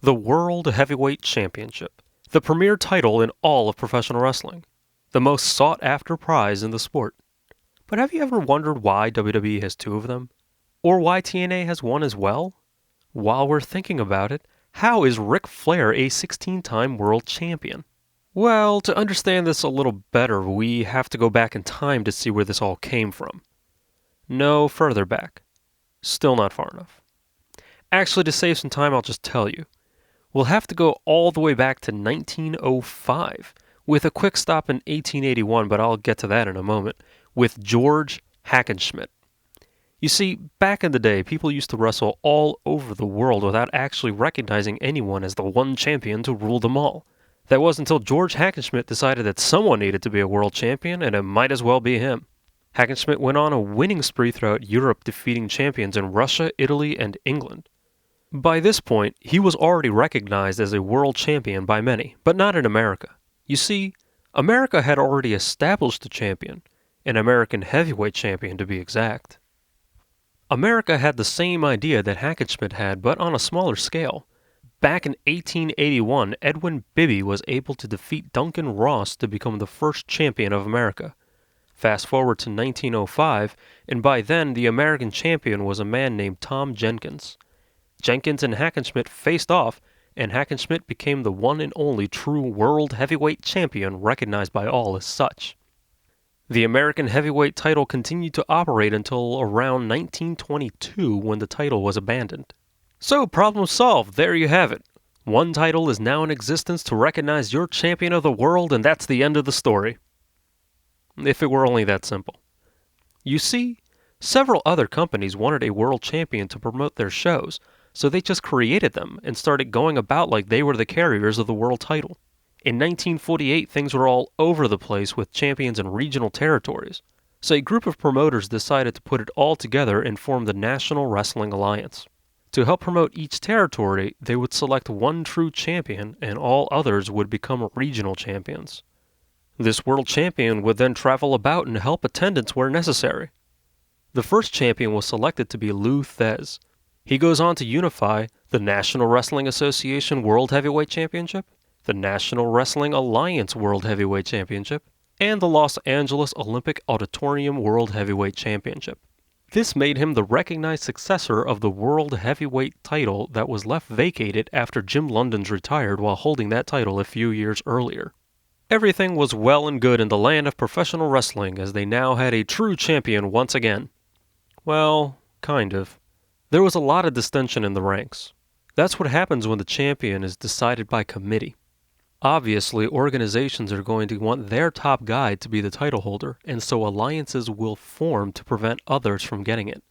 The World Heavyweight Championship, the premier title in all of professional wrestling, the most sought-after prize in the sport. But have you ever wondered why WWE has two of them? Or why TNA has one as well? While we're thinking about it, how is Ric Flair a 16-time world champion? Well, to understand this a little better, we have to go back in time to see where this all came from. No further back. Still not far enough. Actually, to save some time, I'll just tell you. We'll have to go all the way back to 1905, with a quick stop in 1881, but I'll get to that in a moment, with George Hackenschmidt. You see, back in the day, people used to wrestle all over the world without actually recognizing anyone as the one champion to rule them all. That was until George Hackenschmidt decided that someone needed to be a world champion, and it might as well be him. Hackenschmidt went on a winning spree throughout Europe, defeating champions in Russia, Italy, and England. By this point, he was already recognized as a world champion by many, but not in America. You see, America had already established a champion, an American heavyweight champion to be exact. America had the same idea that Hackenschmidt had, but on a smaller scale. Back in 1881, Edwin Bibby was able to defeat Duncan Ross to become the first champion of America. Fast forward to 1905, and by then the American champion was a man named Tom Jenkins. Jenkins and Hackenschmidt faced off, and Hackenschmidt became the one and only true world heavyweight champion recognized by all as such. The American heavyweight title continued to operate until around 1922 when the title was abandoned. So, problem solved, there you have it. One title is now in existence to recognize your champion of the world, and that's the end of the story. If it were only that simple. You see, several other companies wanted a world champion to promote their shows, so they just created them and started going about like they were the carriers of the world title. In 1948, things were all over the place with champions in regional territories, so a group of promoters decided to put it all together and form the National Wrestling Alliance. To help promote each territory, they would select one true champion and all others would become regional champions. This world champion would then travel about and help attendants where necessary. The first champion was selected to be Lou Thesz. He goes on to unify the National Wrestling Association World Heavyweight Championship, the National Wrestling Alliance World Heavyweight Championship, and the Los Angeles Olympic Auditorium World Heavyweight Championship. This made him the recognized successor of the World Heavyweight title that was left vacated after Jim London's retired while holding that title a few years earlier. Everything was well and good in the land of professional wrestling as they now had a true champion once again. Well, kind of. There was a lot of dissension in the ranks. That's what happens when the champion is decided by committee. Obviously, organizations are going to want their top guy to be the title holder, and so alliances will form to prevent others from getting it.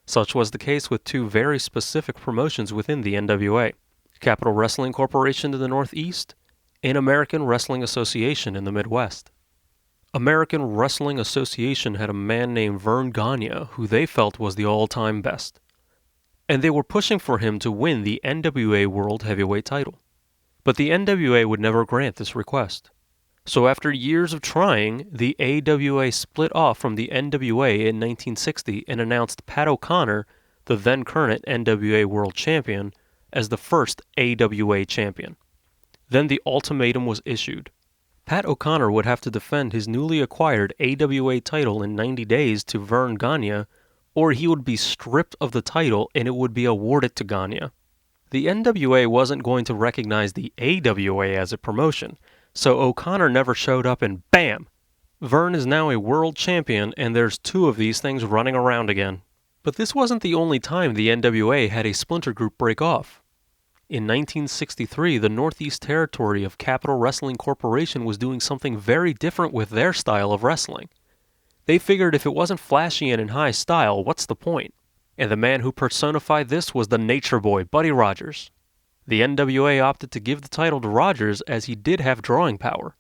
Such was the case with two very specific promotions within the NWA, Capital Wrestling Corporation in the Northeast and American Wrestling Association in the Midwest. American Wrestling Association had a man named Verne Gagne who they felt was the all-time best, and they were pushing for him to win the NWA World Heavyweight title. But the NWA would never grant this request. So after years of trying, the AWA split off from the NWA in 1960 and announced Pat O'Connor, the then current NWA World Champion, as the first AWA champion. Then the ultimatum was issued. Pat O'Connor would have to defend his newly acquired AWA title in 90 days to Verne Gagne, or he would be stripped of the title and it would be awarded to Gagne. The NWA wasn't going to recognize the AWA as a promotion, so O'Connor never showed up and BAM! Verne is now a world champion and there's two of these things running around again. But this wasn't the only time the NWA had a splinter group break off. In 1963, the Northeast Territory of Capital Wrestling Corporation was doing something very different with their style of wrestling. They figured if it wasn't flashy and in high style, what's the point? And the man who personified this was the Nature Boy, Buddy Rogers. The NWA opted to give the title to Rogers as he did have drawing power.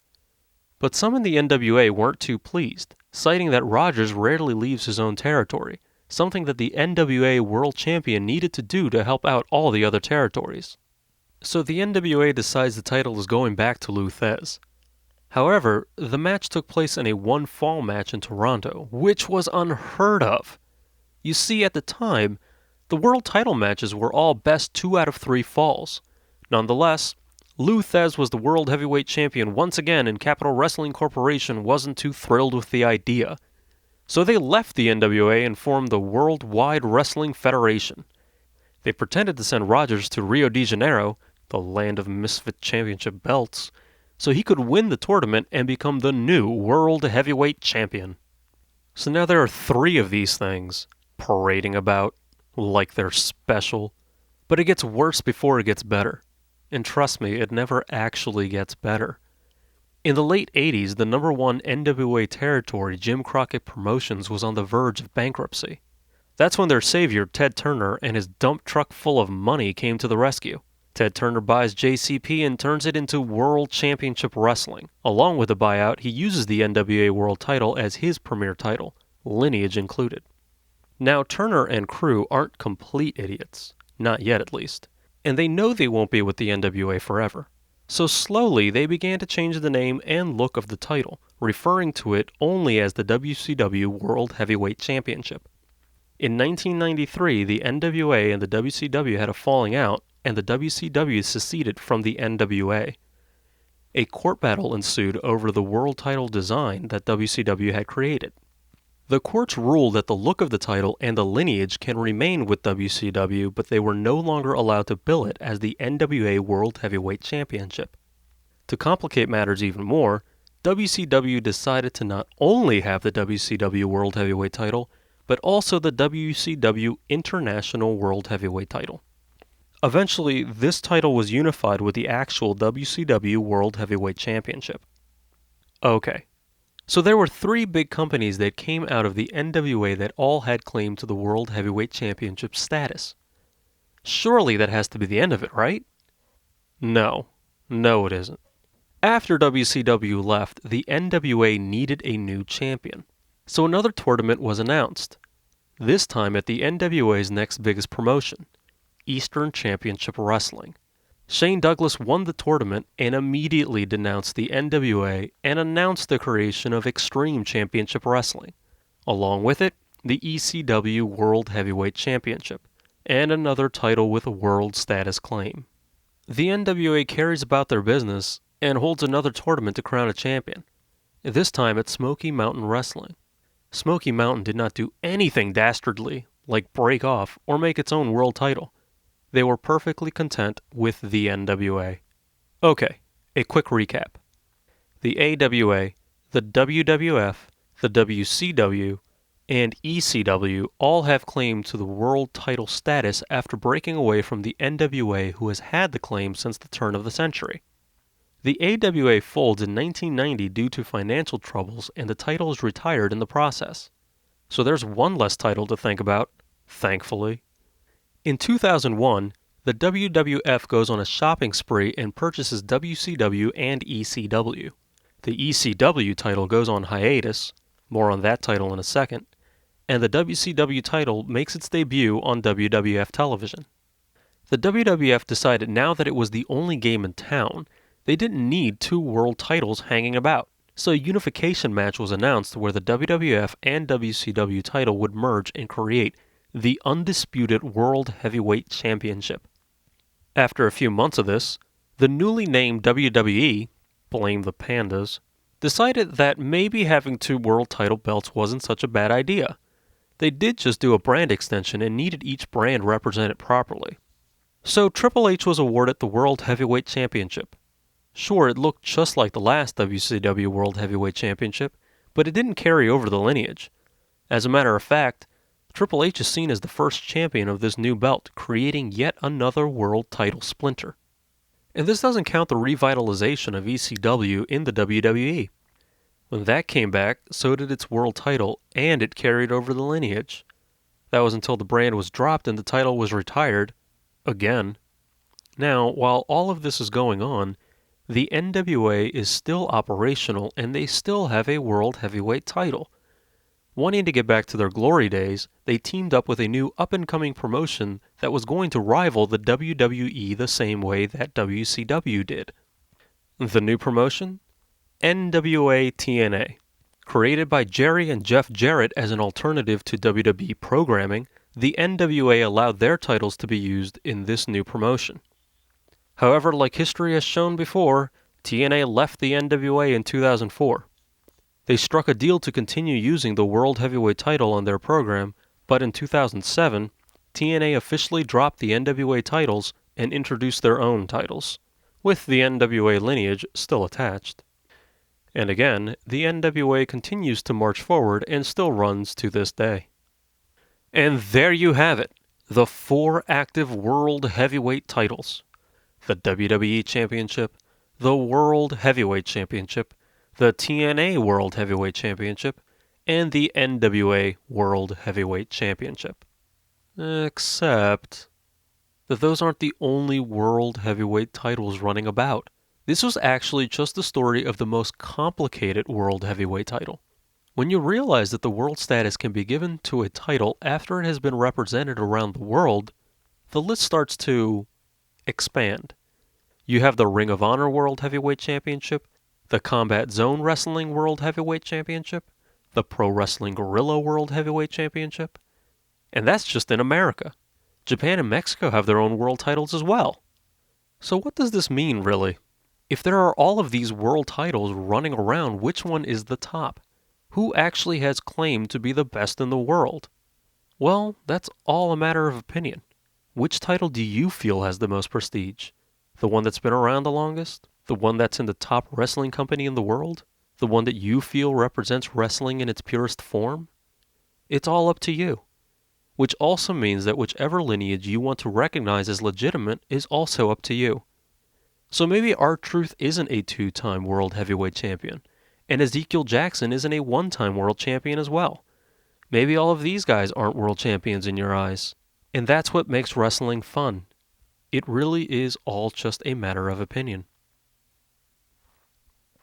But some in the NWA weren't too pleased, citing that Rogers rarely leaves his own territory, something that the NWA World Champion needed to do to help out all the other territories. So the NWA decides the title is going back to Lou Thesz. However, the match took place in a one-fall match in Toronto, which was unheard of. You see, at the time, the world title matches were all best 2 out of 3 falls. Nonetheless, Lou Thesz was the World Heavyweight Champion once again, and Capital Wrestling Corporation wasn't too thrilled with the idea. So they left the NWA and formed the Worldwide Wrestling Federation. They pretended to send Rogers to Rio de Janeiro, the land of misfit championship belts, so he could win the tournament and become the new World Heavyweight Champion. So now there are 3 of these things parading about like they're special. But it gets worse before it gets better. And trust me, it never actually gets better. In the late 80s, the number 1 NWA territory, Jim Crockett Promotions, was on the verge of bankruptcy. That's when their savior, Ted Turner, and his dump truck full of money came to the rescue. Ted Turner buys JCP and turns it into World Championship Wrestling. Along with the buyout, he uses the NWA World title as his premier title, lineage included. Now, Turner and crew aren't complete idiots. Not yet, at least. And they know they won't be with the NWA forever. So slowly, they began to change the name and look of the title, referring to it only as the WCW World Heavyweight Championship. In 1993, the NWA and the WCW had a falling out, and the WCW seceded from the NWA. A court battle ensued over the world title design that WCW had created. The courts ruled that the look of the title and the lineage can remain with WCW, but they were no longer allowed to bill it as the NWA World Heavyweight Championship. To complicate matters even more, WCW decided to not only have the WCW World Heavyweight title, but also the WCW International World Heavyweight title. Eventually, this title was unified with the actual WCW World Heavyweight Championship. Okay. So there were 3 big companies that came out of the NWA that all had claim to the World Heavyweight Championship status. Surely that has to be the end of it, right? No. No, it isn't. After WCW left, the NWA needed a new champion. So another tournament was announced. This time at the NWA's next biggest promotion, Eastern Championship Wrestling. Shane Douglas won the tournament and immediately denounced the NWA and announced the creation of Extreme Championship Wrestling. Along with it, the ECW World Heavyweight Championship, and another title with a world status claim. The NWA carries about their business and holds another tournament to crown a champion, this time at Smoky Mountain Wrestling. Smoky Mountain did not do anything dastardly, like break off or make its own world title. They were perfectly content with the NWA. Okay, a quick recap. The AWA, the WWF, the WCW, and ECW all have claim to the world title status after breaking away from the NWA, who has had the claim since the turn of the century. The AWA folds in 1990 due to financial troubles, and the title is retired in the process. So there's one less title to think about, thankfully. In 2001, the WWF goes on a shopping spree and purchases WCW and ECW. The ECW title goes on hiatus, more on that title in a second, and the WCW title makes its debut on WWF television. The WWF decided now that it was the only game in town, they didn't need 2 world titles hanging about, so a unification match was announced where the WWF and WCW title would merge and create the undisputed World Heavyweight Championship. After a few months of this, the newly named WWE, blame the pandas, decided that maybe having 2 world title belts wasn't such a bad idea. They did just do a brand extension and needed each brand represented properly. So Triple H was awarded the World Heavyweight Championship. Sure, it looked just like the last WCW World Heavyweight Championship, but it didn't carry over the lineage. As a matter of fact, Triple H is seen as the first champion of this new belt, creating yet another world title splinter. And this doesn't count the revitalization of ECW in the WWE. When that came back, so did its world title, and it carried over the lineage. That was until the brand was dropped and the title was retired, again. Now, while all of this is going on, the NWA is still operational and they still have a world heavyweight title. Wanting to get back to their glory days, they teamed up with a new up-and-coming promotion that was going to rival the WWE the same way that WCW did. The new promotion? NWA TNA. Created by Jerry and Jeff Jarrett as an alternative to WWE programming, the NWA allowed their titles to be used in this new promotion. However, like history has shown before, TNA left the NWA in 2004. They struck a deal to continue using the World Heavyweight title on their program, but in 2007, TNA officially dropped the NWA titles and introduced their own titles, with the NWA lineage still attached. And again, the NWA continues to march forward and still runs to this day. And there you have it, the 4 active World Heavyweight titles. The WWE Championship, the World Heavyweight Championship, the TNA World Heavyweight Championship, and the NWA World Heavyweight Championship. Except that those aren't the only World Heavyweight titles running about. This was actually just the story of the most complicated World Heavyweight title. When you realize that the world status can be given to a title after it has been represented around the world, the list starts to expand. You have the Ring of Honor World Heavyweight Championship, the Combat Zone Wrestling World Heavyweight Championship, the Pro Wrestling Guerrilla World Heavyweight Championship, and that's just in America. Japan and Mexico have their own world titles as well. So what does this mean, really? If there are all of these world titles running around, which one is the top? Who actually has claimed to be the best in the world? Well, that's all a matter of opinion. Which title do you feel has the most prestige? The one that's been around the longest? The one that's in the top wrestling company in the world? The one that you feel represents wrestling in its purest form? It's all up to you. Which also means that whichever lineage you want to recognize as legitimate is also up to you. So maybe R-Truth isn't a 2-time World Heavyweight Champion, and Ezekiel Jackson isn't a 1-time World Champion as well. Maybe all of these guys aren't World Champions in your eyes. And that's what makes wrestling fun. It really is all just a matter of opinion.